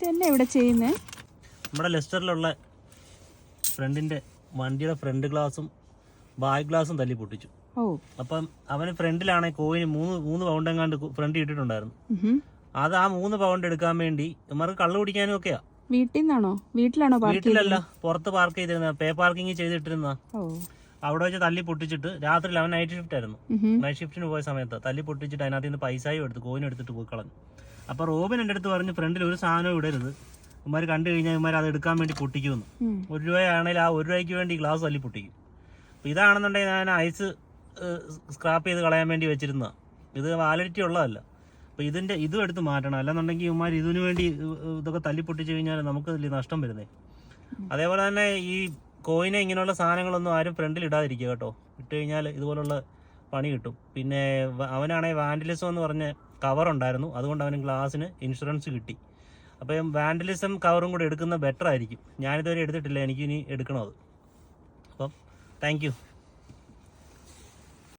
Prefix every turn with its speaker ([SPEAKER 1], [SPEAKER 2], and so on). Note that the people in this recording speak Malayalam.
[SPEAKER 1] ഇതെന്നെ ഇവിടെ ചെയ്യുന്നേ?
[SPEAKER 2] നമ്മുടെ ലെസ്റ്ററിലുള്ള ഫ്രണ്ടിന്റെ വണ്ടിയുടെ ഫ്രണ്ട് ഗ്ലാസും ബാക്ക് ഗ്ലാസും തല്ലി പൊട്ടിച്ചു. അപ്പം അവന് ഫ്രണ്ടിലാണെ കോയിന് മൂന്ന് പൗണ്ട് എങ്ങാണ്ട് ഫ്രണ്ട് ഇട്ടിട്ടുണ്ടായിരുന്നു. അത് ആ 3 പൗണ്ട് എടുക്കാൻ വേണ്ടി ഇവർക്ക് കള്ളു കുടിക്കാനും ഒക്കെയാ. വീട്ടിലല്ല, പുറത്ത് പാർക്ക് ചെയ്തിരുന്ന, പേ പാർക്കിംഗ് ചെയ്തിട്ടിരുന്ന. അവിടെ വെച്ച് തല്ലി പൊട്ടിച്ചിട്ട് രാത്രി അവൻ നൈറ്റ് ഷിഫ്റ്റ് ആയിരുന്നു. നൈറ്റ് ഷിഫ്റ്റിന് പോയ സമയത്ത് തല്ലി പൊട്ടിച്ചിട്ട് അതിനകത്ത് നിന്ന് പൈസയും എടുത്ത് കോയിനും എടുത്തിട്ട് പോയി കളഞ്ഞു. അപ്പൊ റോബിൻ എൻ്റെ അടുത്ത് പറഞ്ഞു ഫ്രണ്ടിൽ ഒരു സാധനം ഇടരുത്, ഇവന്മാർ കണ്ടു കഴിഞ്ഞാൽ ഇവന്മാർ അത് എടുക്കാൻ വേണ്ടി പൊട്ടിക്കുമെന്ന്. 1 രൂപയാണെങ്കിൽ ആ 1 രൂപയ്ക്ക് വേണ്ടി ഗ്ലാസ് തല്ലി പൊട്ടിക്കും. അപ്പൊ ഇതാണെന്നുണ്ടെങ്കിൽ ഞാൻ ഐസ് സ്ക്രാപ്പ് ചെയ്ത് കളയാൻ വേണ്ടി വെച്ചിരുന്ന, ഇത് വാലിഡിറ്റി ഉള്ളതല്ല. അപ്പോൾ ഇതും എടുത്ത് മാറ്റണം, അല്ലെന്നുണ്ടെങ്കിൽ ഇവന്മാർ ഇതിനു വേണ്ടി ഇതൊക്കെ തല്ലിപ്പൊട്ടിച്ച് കഴിഞ്ഞാൽ നമുക്ക് വലിയ നഷ്ടം വരുന്നേ. അതേപോലെ തന്നെ ഈ കോയിനെ ഇങ്ങനെയുള്ള സാധനങ്ങളൊന്നും ആരും ഫ്രണ്ടിൽ ഇടാതിരിക്കുക കേട്ടോ. ഇട്ട് കഴിഞ്ഞാൽ ഇതുപോലുള്ള പണി കിട്ടും. പിന്നെ അവനാണെങ്കിൽ വാൻഡലിസം എന്ന് പറഞ്ഞ കവറുണ്ടായിരുന്നു, അതുകൊണ്ട് അവന് ഗ്ലാസ്സിന് ഇൻഷുറൻസ് കിട്ടി. അപ്പം വാൻഡലിസം കവറും കൂടെ എടുക്കുന്നത് ബെറ്റർ ആയിരിക്കും. ഞാനിതുവരെ എടുത്തിട്ടില്ല, എനിക്കിനി എടുക്കണം അത്. അപ്പം താങ്ക് യു.